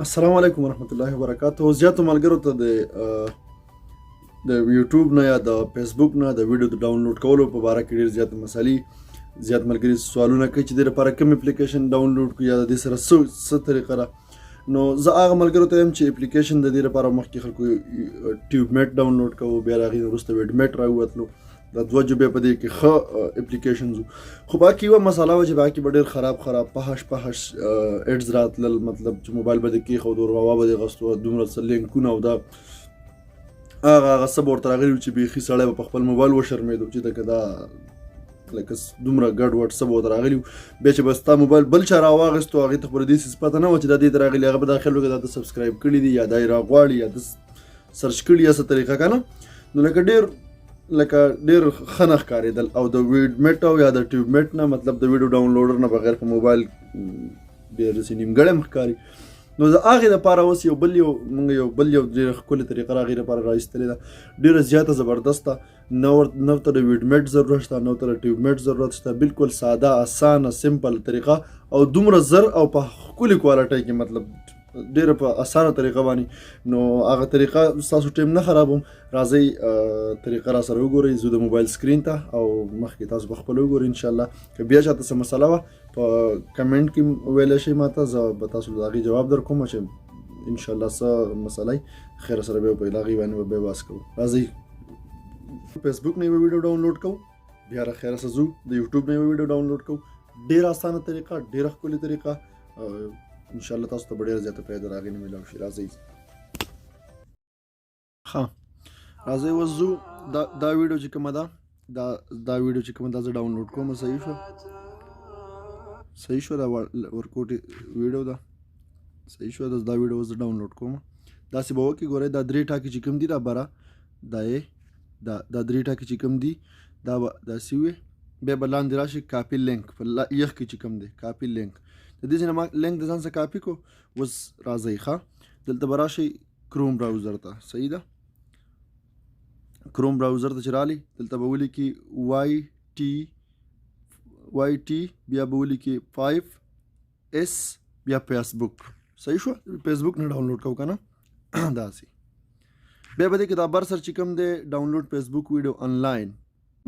السلام علیکم ورحمت الله وبرکاتہ. زیاتو ملګرو ته د یوټیوب نه یا د فیسبوک نه د ویډیو د ډاونلوډ کولو په باره کې ډېر زیات مسالې زیات ملګري سوالونه کوي چې د لپاره کوم اپلیکیشن ډاونلوډ کړو یا د دې سره څه طریقه ده. نو زه هغه ملګرو ته یم چې اپلیکیشن د دې لپاره مخکې خلکو ټیوب میټ ډاونلوډ کوو، بیا د هغې نه وروسته ویډ میټ راووتلو. دا دوه جبې په دې کې ښه اپلیکیشنز وو، خو په هغه کې یوه مساله وه چې په هغه کې به ډېر خراب پهش ایډز راتلل، مطلب چې موبایل به دې کېښود او روا به دې غوستو، دومره څه لینکونه او دا هغه څه به ورته راغلي وو چې بیخي سړی به په خپل موبایل وشرمېدو چې لکه دا لکه دومره ګډ وډ څه به ورته راغلي وو. بیا چې به ستا موبایل بل چا راواخیستو، هغې ته خو به د دې څیز پته نه وه چې دا دې ته راغلي، هغه به دا خیال وکړي دا ده سبسکرایب کړي دي یا دا یې راغواړي یا ده سرچ کړي یا څه طریقه که نه. نو لکه ډېر ښه نه ښکارېدل. او د ویډ میټ او یا د ټیوب میټ نه مطلب د ویډیو ډاونلوډر نه بغیر په موبایل ډېر داسې نیمګړی هم ښکاري. نو د هغې دپاره اوس موږ یو بل ډېره ښکلې طریقه د هغې دپاره را ایستلې ده، ډېره زیاته زبردسته. نه ورته د ویډ میټ ضرورت شته، نه ورته د ټیوب میټ ضرورت شته، بالکل ساده اسانه سمپل طریقه او دومره زر او په ښکلې کوالټۍ کې، مطلب ډېره په اسانه طریقه باندې. نو هغه طریقه ستاسو ټیم نه خرابوم، راځئ طریقه را سره وګورئ. زه د موبایل سکرین ته او مخکې تاسو په خپله وګورئ انشاءالله. که بیا چاته څه مسله وه په کمنټ کې ویلی شئ ماته، زه به تاسو د هغې جواب در کوم چې انشاءالله څه مسله خیر سره بیا په هغې باندې به بیا بحث کوو. راځئ فیسبوک نه یوه ویډیو ډاونلوډ کوو، بیا را خیره سره ځو د یوټیوب نه یوه ویډیو ډاونلوډ کوو. ډېره اسانه طریقه، ډېره ښکلې طریقه، انشاءالله تاسو ته به ډېره زیاته فایده د هغې نه میلاو شي. راځئ راځئ اوس ځو دا ویډیو چې کومه ده دا ویډیو چې کومه ده زه ډاونلوډ کوم. صحیح شوه دا ورکوټ ویډیو ده، صحیح شوه دا ویډیو اوس زه ډاونلوډ کوم. داسې به وکړئ، ګورئ دا درې ټاکې چې کوم دي دا بره دا درې ټاکې چې کوم دي دا به داسې وي. بیا به لاندې راشي کاپي لینک په یخ کې چې کوم دی کاپي لینک، د دې ځای نه ما لینک د ځان څخه کاپي کو. اوس راځئ ښه دلته به راشئ کروم براوزر ته. صحیح ده، کروم براوزر ته چې رالئ دلته به ولیکئ واي ټي بیا به ولیکئ 5S بیا فیسبوک. صحیح شوه، فیسبوک نه ډاونلوډ کوو که نه داسې. بیا به دې کې دا برسر چې کوم دی ډاونلوډ فیسبوک ویډیو آنلاین،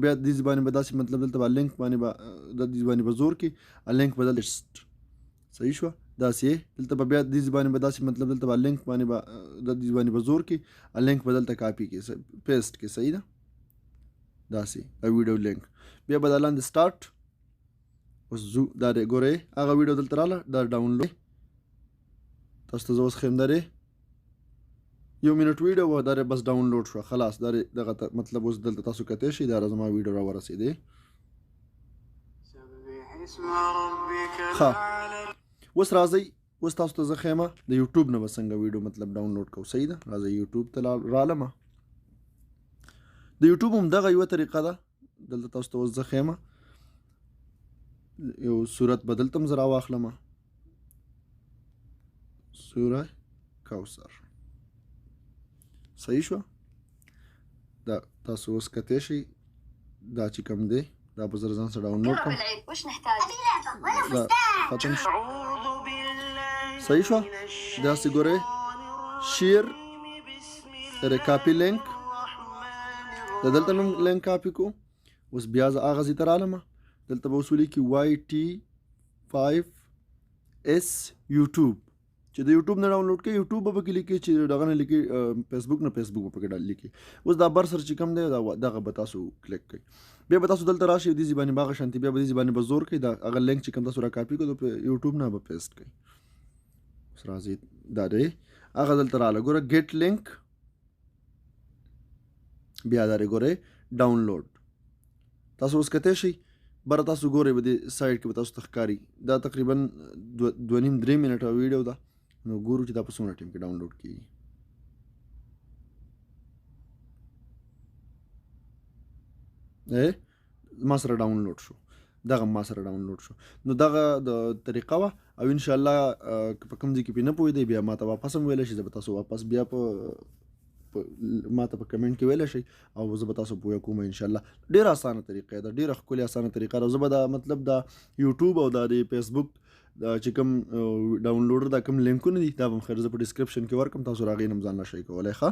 بیا دې باندې به داسې مطلب دلته به لینک باندې به د دې باندې به زور کې لینک به دلته صحیح شوه داسې دلته به بیا دې باندې به داسې مطلب دلته به لینک باندې به د دې باندې به زور کې لینک به دلته کاپي کې پیسټ کې. صحیح ده، داسې دا ویډیو لینک بیا به دا لاندې سټارټ. اوس ځو دا ګورئ هغه ویډیو دلته راله دا ډاونلوډ تاسو ته زه اوس ښیم دا 1 منټ ویډیو و، دا بس ډاونلوډ شوه خلاص. دا دغه مطلب اوس دلته تاسو کتی شئ دا زما ویډیو را ورسېدی. ښه اوس راځئ اوس تاسو ته زه ښیمه د یوټیوب نه به څنګه ویډیو مطلب ډاونلوډ کوو. صحیح ده، راځئ یوټیوب ته رالمه. د یوټیوب هم دغه یوه طریقه ده، دلته تاسو ته اوس زه ښیمه یو صورت به دلته هم زه راواخلمه، سوره کوثر. صحیح شوه، دا تاسو اوس کتی شئ دا چې کوم دی دا به زه ځان سره ډاونلوډ کړم دا ختم شو. صحیح شوه، داسې ګورئ شیر کاپي لینک د دلته نوم لینک کاپي کو. اوس بیا زه هغه ځای ته رالمه، دلته به اوس ولیکي YT5S یوټیوب چې د یوټیوب نه ډاونلوډ کوي. یوټیوب به پکې لیکي چې دغه نه لیکي فیسبوک نه فیسبوک به پکې لیکي. اوس دا برسر چې کوم دی دغه به تاسو کلیک کوئ، بیا به تاسو دلته راشئ دې ځای باندې به هغه شانتي بیا به دې ځای باندې به زور کوئ، دا هغه لینک چې کوم تاسو را کاپي کړو د یوټیوب نه به پیسټ کوئ. اوس راځئ دا دی هغه دلته راله ګوره ګیټ لینک، بیا دا ګورئ ډاونلوډ. تاسو اوس کتی شئ بره تاسو ګورئ به دې سایډ کې به تاسو ته ښکاري دا تقریبا 2.5-3 منټه ویډیو ده. نو ګورو چې دا په څومره ټیم کې ډاونلوډ کېږي. ما سره ډاونلوډ شو، دغه ما سره ډاونلوډ شو. نو دغه د طریقه وه او انشاءالله په کوم ځای کې پې نه پوهېدئ بیا ما ته واپس هم ویلی شئ، زه به تاسو واپس بیا ما ته په کمنټ کې ویلی شئ او زه به تاسو پوهه کوم انشاءالله. ډېره اسانه طریقه ده، ډېره ښکلې اسانه طریقه ده. زه به دا مطلب دا یوټیوب او دا د فیسبوک چې کوم ډاونلوډر دا کوم لینکونه دي دا به خیر زه په ډسکرپشن کې ورکم تاسو راغی نم ځان شي کولای ښه